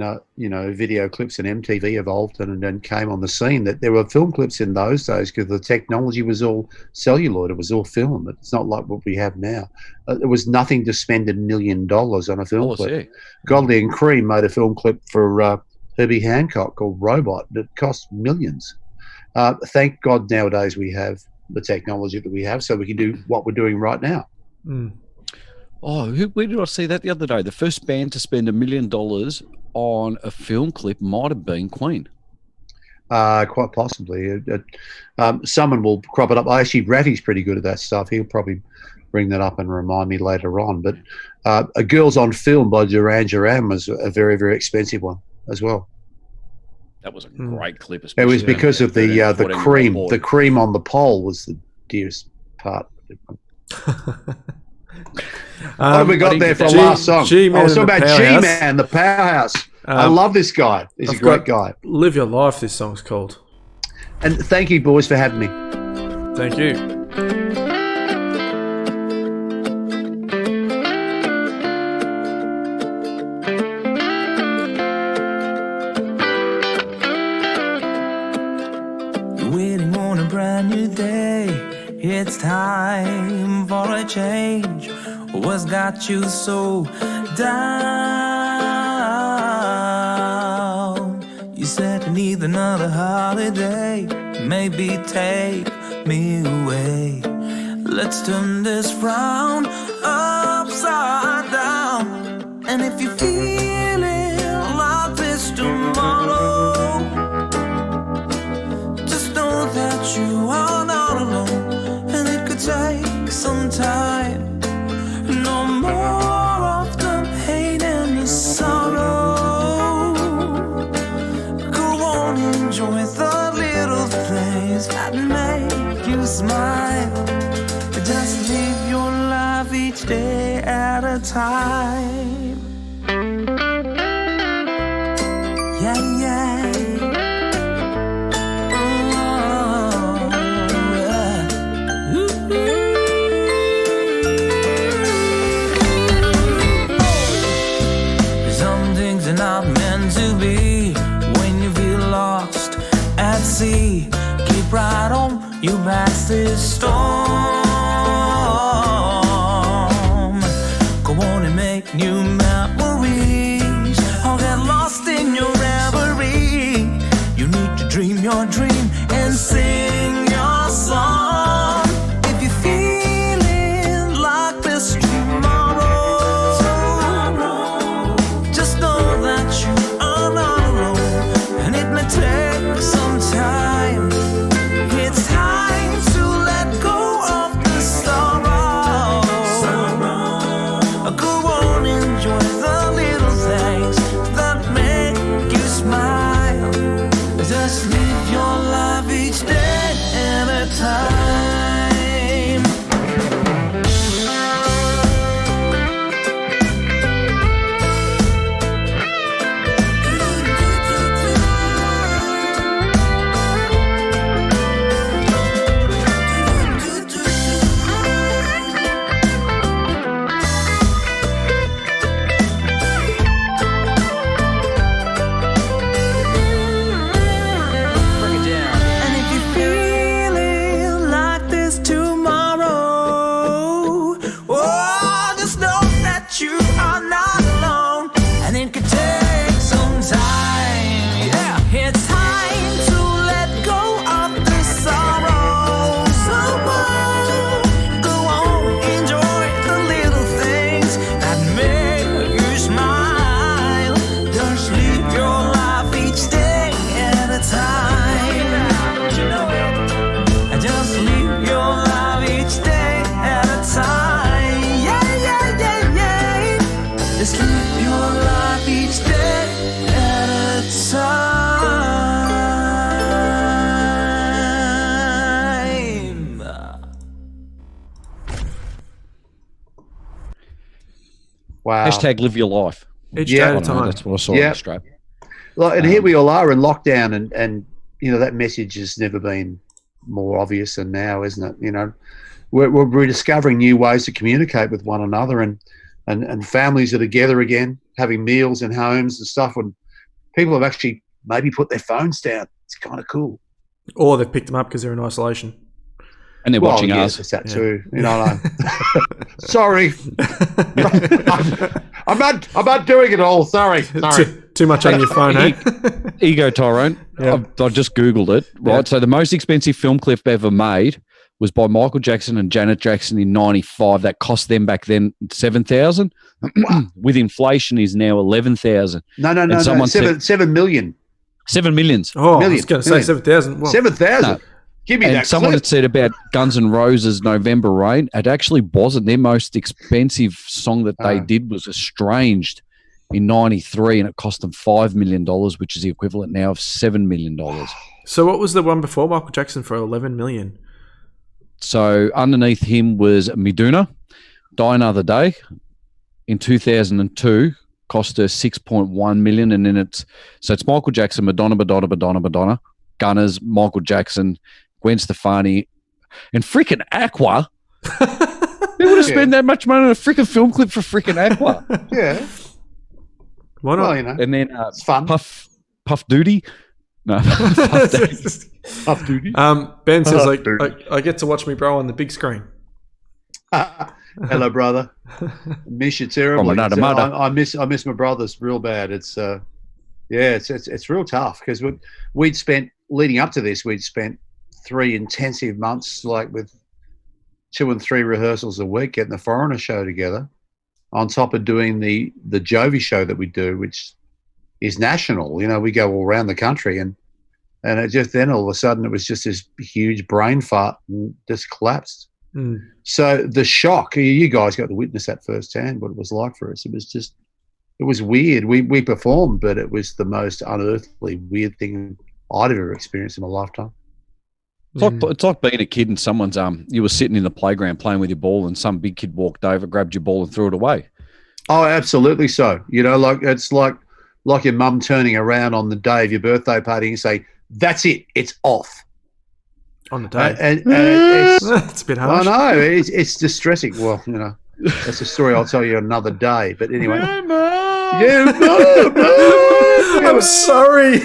video clips and MTV evolved and then came on the scene, that there were film clips in those days because the technology was all celluloid, it was all film. It's not like what we have now. There was nothing to spend $1 million on a film clip. Yeah. Godley and Cream made a film clip for Herbie Hancock called Robot. It cost millions. Thank God nowadays we have the technology that we have, so we can do what we're doing right now. Oh, where did I see that the other day? The first band to spend $1 million on a film clip might have been Queen. Quite possibly. Someone will crop it up. Actually, Ratty's pretty good at that stuff. He'll probably bring that up and remind me later on. But A Girl's on Film by Duran Duran was a very, very expensive one as well. That was a great clip. It was because of the cream. The cream on the pole was the dearest part. What have we got there for the last song? I was talking about G-Man, the Powerhouse. I love this guy. He's a great guy. Live Your Life, this song's called. And thank you, boys, for having me. Thank you. Waiting on a brand new day. It's time for a change. What's got you so down? You said you need another holiday. Maybe take me away. Let's turn this frown upside down. And if you feel time. Yeah, yeah. Oh, yeah. Some things are not meant to be. When you feel lost at sea, keep right on, you pass this storm. Go on and make new memories, or get lost in your reverie. You need to dream your dream and sing your song. If you're feeling like this tomorrow, just know that you are not alone, and it may take some time. It's time to let go of the sorrow. Go on, enjoy the little things that make you smile. Just live your life each day at a time. And if you're feeling like this tomorrow, oh, just know that you are not alone, and it could take some time. Yeah, it's time to let go of the sorrow. So go on, enjoy the little things that make you smile. Just live your life each day at a time. Just live your life each day at a time. Yeah, yeah, yeah, yeah. Just live your life each day at a time. Wow. Hashtag live your life. Each Yeah. day I at a don't know, time. that's what I saw on Yeah. the strap. Like, and here we all are in lockdown, and you know that message has never been more obvious than now, isn't it? You know, we're rediscovering new ways to communicate with one another, and families are together again, having meals in homes and stuff. And people have actually maybe put their phones down. It's kind of cool. Or they've picked them up because they're in isolation. And they're watching yes, us. it's that too. You know, sorry, I'm not doing it all. Sorry. Too much on your phone, eh? Ego Tyrone. Yeah. I just Googled it, right? Yeah. So the most expensive film clip ever made was by Michael Jackson and Janet Jackson in 95. That cost them back then $7,000. With inflation is now $11,000. No. someone said- 7 million. 7 millions. Oh, I Million, was going to say million. 7,000. Well, 7,000. No. Give me And that. someone clip. had said about Guns N' Roses' November Rain, it actually wasn't. Their most expensive song that they Oh. did was Estranged in 93, and it cost them $5 million, which is the equivalent now of $7 million. so what was the one before Michael Jackson for 11 million? So underneath him was Miduna, Die Another Day in 2002, cost her 6.1 million, and then it's Michael Jackson, Madonna, Gunners, Michael Jackson, Gwen Stefani, and freaking Aqua. Who would have spent that much money on a freaking film clip for freaking Aqua? Yeah. Why not? Well, you know, And then it's fun. Puff Duty. No, Puff Daddy. Puff Duty. Ben says, like, Dude. I get to watch me bro on the big screen. Hello, brother. Miss you terribly. Another So mother. I miss my brothers real bad. It's it's real tough because we'd spent leading up to this. We'd spent 3 intensive months, like with 2 and 3 rehearsals a week, getting the Foreigner show together, on top of doing the Jovi show that we do, which is national. You know, we go all around the country, and it just then all of a sudden it was just this huge brain fart and just collapsed. Mm. So the shock, you guys got to witness that firsthand, what it was like for us. It was weird. We performed, but it was the most unearthly, weird thing I'd ever experienced in my lifetime. It's like being a kid and someone's you were sitting in the playground playing with your ball, and some big kid walked over, grabbed your ball, and threw it away. Oh, absolutely so. Like it's like your mum turning around on the day of your birthday party and say, "That's it, it's off." On the day. And it's, That's a bit I harsh. know it's distressing. Well, that's a story I'll tell you another day. But anyway, I'm sorry.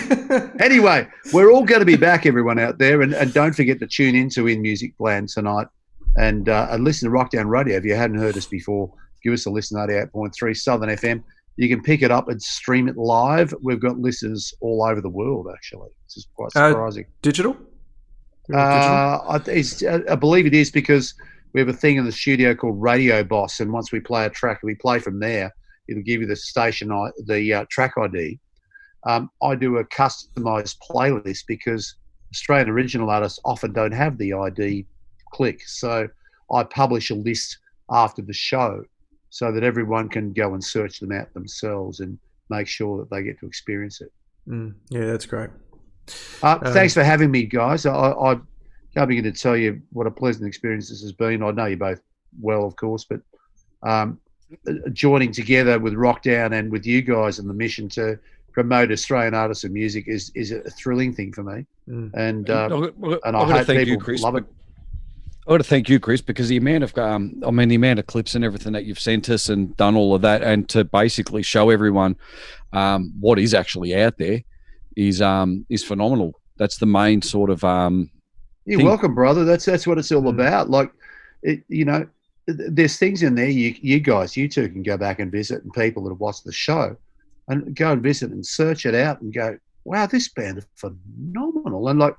Anyway, we're all going to be back, everyone out there, and don't forget to tune into In Musicland tonight and listen to Rockdown Radio. If you hadn't heard us before, give us a listen. 88.3 Southern FM. You can pick it up and stream it live. We've got listeners all over the world. Actually, this is quite surprising. Digital? I believe it is, because we have a thing in the studio called Radio Boss, and once we play a track, we play from there. It'll give you the station, the track ID. I do a customised playlist because Australian original artists often don't have the ID click, so I publish a list after the show so that everyone can go and search them out themselves and make sure that they get to experience it. Yeah, that's great. Thanks for having me, guys. I can't begin to tell you what a pleasant experience this has been. I know you both well, of course, but joining together with Rockdown and with you guys and the mission to promote Australian artists and music is a thrilling thing for me. And I hope people love it. I want to thank you, Chris, because the amount of clips and everything that you've sent us and done all of that, and to basically show everyone what is actually out there is phenomenal. That's the main sort of You're welcome, brother. That's what it's all about. Like, there's things in there you guys, you two can go back and visit, and people that have watched the show and go and visit and search it out and go, wow, this band is phenomenal. And like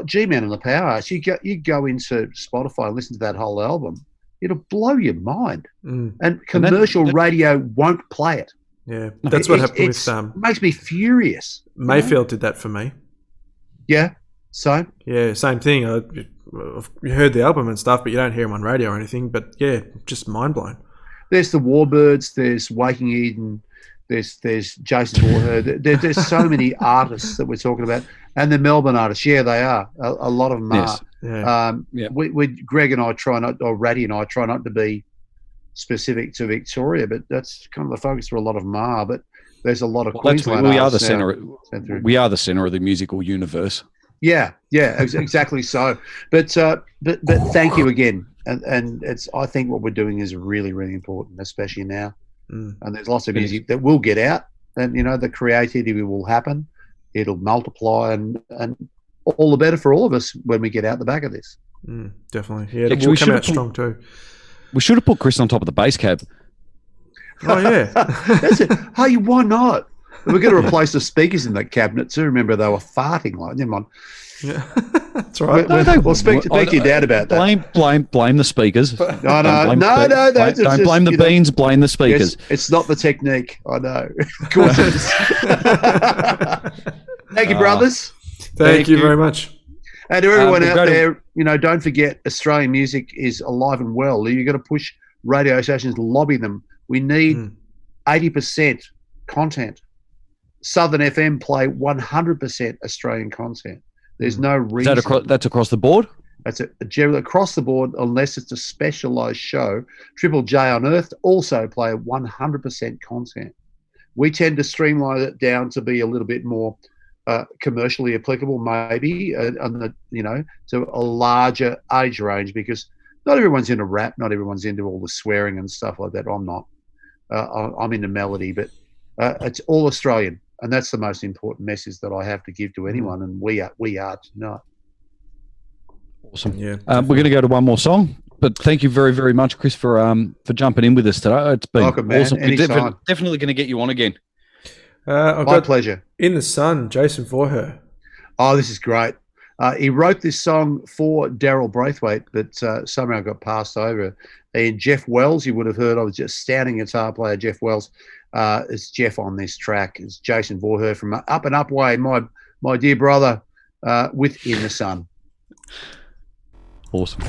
G-Man and the Powerhouse, you go into Spotify and listen to that whole album, it'll blow your mind. And commercial radio won't play it. Yeah, that's what happened with it makes me furious. Mayfield did that for me. Yeah, so? Yeah, same thing. You heard the album and stuff, but you don't hear them on radio or anything. But yeah, just mind blown. There's the Warbirds, there's Waking Eden, there's Jason Voorhees. There's so many artists that we're talking about. And the Melbourne artists, yeah, they are. A lot of them are. Yeah. We Greg and I try not, or Ratty and I try not to be specific to Victoria, but that's kind of the focus for a lot of them are. But there's a lot of Queensland we are the artists center. now. We are the center of the musical universe. Yeah, exactly so. But thank you again, and I think what we're doing is really, really important, especially now. And there's lots of music that will get out, and the creativity will happen. It'll multiply, and all the better for all of us when we get out the back of this. Definitely, yeah. We'll come out strong too. We should have put Chris on top of the bass cab. Oh yeah, that's it. Hey, why not? We're going to replace the speakers in that cabinet too. Remember, they were farting like. Never mind. Yeah, that's right. We'll speak to your dad about that. Blame the speakers. No. Don't blame the beans. Blame the speakers. Yes, it's not the technique. I know. Of course it is. Thank you, brothers. Thank you very much. And to everyone out there, don't forget, Australian music is alive and well. You've got to push radio stations, lobby them. We need 80% content. Southern FM play 100% Australian content. There's no reason. That's across the board? That's generally across the board, unless it's a specialised show. Triple J on Earth also play 100% content. We tend to streamline it down to be a little bit more commercially applicable, maybe, to a larger age range, because not everyone's into rap, not everyone's into all the swearing and stuff like that. I'm not. I'm into melody, but it's all Australian. And that's the most important message that I have to give to anyone, and we are tonight. Awesome. Yeah. We're going to go to one more song, but thank you very, very much, Chris, for jumping in with us today. It's been welcome, man. Awesome. We're definitely going to get you on again. My pleasure. In the Sun, Jason Voorhees. Oh, this is great. He wrote this song for Daryl Braithwaite, but somehow got passed over. And Jeff Wells, you would have heard, I was just standing guitar player Jeff Wells. It's Jeff on this track. It's Jason Voorhees from Up and Up Way, my dear brother, with In the Sun. Awesome.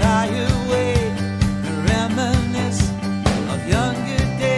Lie awake and reminisce of younger days.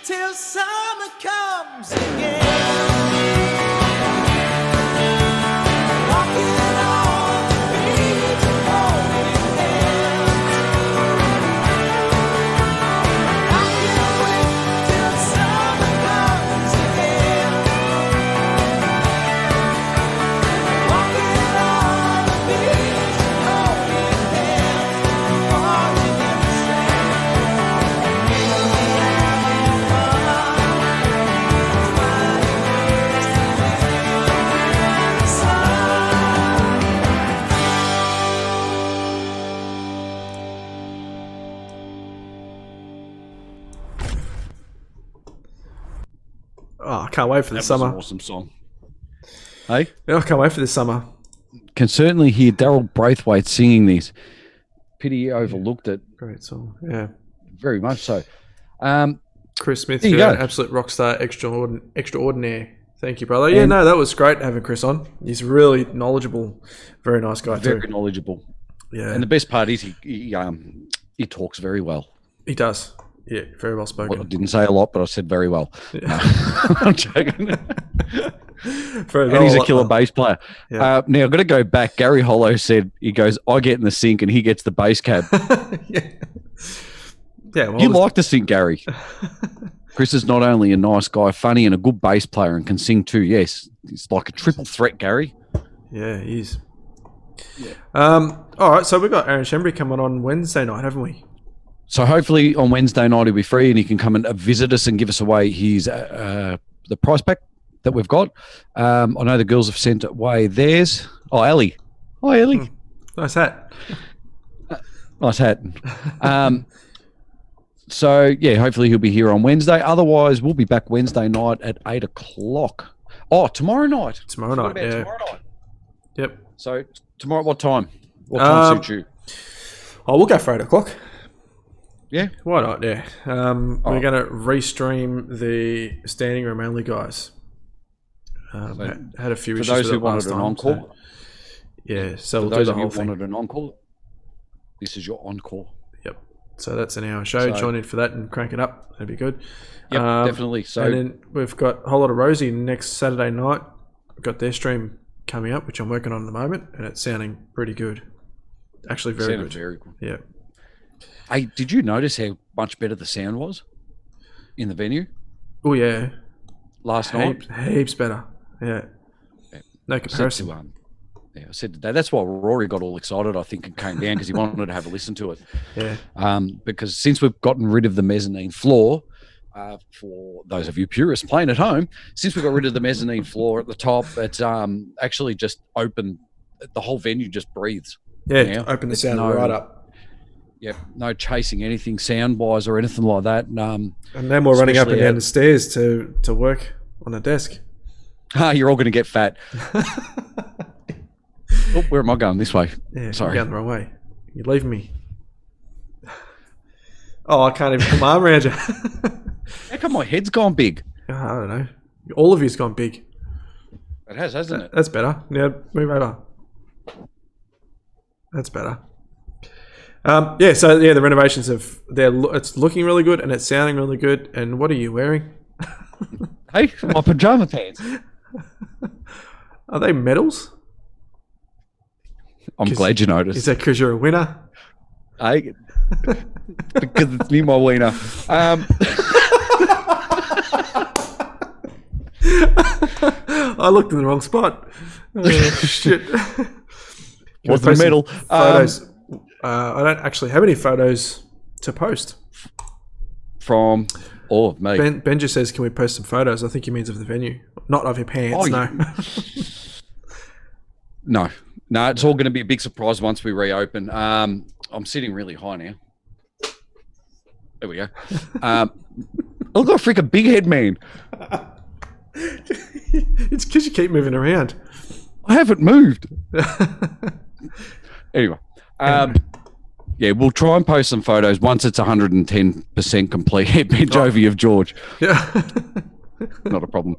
till summer comes again. Walking on the beach and holding hands. I can't wait till summer comes again. Walking on the beach and holding hands. Falling in the sand. Having fun. Oh, I can't wait for That this was an summer. awesome song. Hey, Yeah, I can't wait for this summer. can certainly hear Daryl Braithwaite singing this. Pity he overlooked it Great song. Yeah. very much so. Chris Smith, There you you're go. an absolute rock star, extraordinaire. Thank you, brother. Yeah, no, that was great having Chris on. He's really knowledgeable. Very nice guy, Very too. knowledgeable. Yeah, And the best part is he talks very well. he does. Yeah, very well Well, I spoken. didn't say a lot, but I said very well. No, I'm joking. Very And he's a well, killer bass player. Yeah. Now, I've got to go back. Gary Hollow said, he goes, I get in the sink and he gets the bass cab. yeah. Yeah, well, You like to sing, Gary. Chris is not only a nice guy, funny, and a good bass player and can sing too. Yes, he's like a triple threat, Gary. yeah, he is. All right, so we've got Aaron Shembry coming on Wednesday night, haven't we? So hopefully on Wednesday night he'll be free and he can come and visit us and give us away his the prize pack that we've got. I know the girls have sent away theirs. Oh, Ellie. Hi, Ellie. Nice hat. Nice hat. So, yeah, hopefully he'll be here on Wednesday. Otherwise, we'll be back Wednesday night at 8 o'clock. Oh, tomorrow night. Tomorrow What night, about yeah. tomorrow night? Yep. So, tomorrow, what time? What time suits you? Oh, we'll go for 8 o'clock. Yeah? Why not? Yeah. We're right. going to restream the standing room only guys. Had a few For issues those with who it last wanted an time, encore, so- yeah, so for we'll do those the of you whole who thing. wanted an encore, this is your encore. Yep. So that's an hour show. So- Join in for that and crank it up. That'd be good. Yep, definitely. So, and then we've got a whole lot of Rosie next Saturday night. We've got their stream coming up, which I'm working on at the moment, and it's sounding pretty good. Actually, very sounded good. very good. Yeah. Hey, did you notice how much better the sound was in the venue Oh yeah. last night? Heaps better. Yeah. No I said comparison. to, I said today, that's why Rory got all excited, I think, and came down because he wanted to have a listen to it. Yeah. Because since we've gotten rid of the mezzanine floor, for those of you purists playing at home, since we got rid of the mezzanine floor at the top, it's actually just open. The whole venue just breathes. Yeah. now. Open the There's sound no- right up. Yep, no chasing anything sound-wise or anything like that. And then we're running up and Especially down the stairs to work on a desk. You're all going to get fat. Oh, where am I going? This way. Yeah. Sorry. You're going the wrong way. You're leaving me. Oh, I can't even put my arm around you. How come my head's gone big? I don't know. All of you's gone big. It has, hasn't it? That's better. Yeah, move over. That's better. The renovations it's looking really good and it's sounding really good. And what are you wearing? Hey, my pajama pants. Are they medals? I'm glad you noticed. Is that because you're a winner? Hey, because it's near my wiener. I looked in the wrong spot. Oh, shit. What's the medal? Photos. I don't actually have any photos to post. From all of me. Ben just says, "Can we post some photos?" I think he means of the venue, not of your pants. Oh, no. No, it's all going to be a big surprise once we reopen. I'm sitting really high now. There we go. Look at a freaking big head man. It's because you keep moving around. I haven't moved. Anyway, yeah, we'll try and post some photos once it's 110% complete. Bench over of George. Yeah. Not a problem.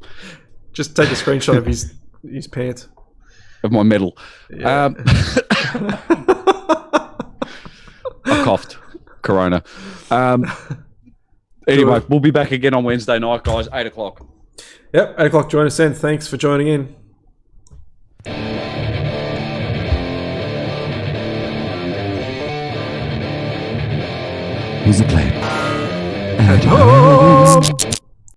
Just take a screenshot of his pants. Of my medal. Yeah. I coughed. Corona. Anyway, we'll be back again on Wednesday night, guys, 8 o'clock. Yep, 8 o'clock. Join us then. Thanks for joining in. Musicland. Oh!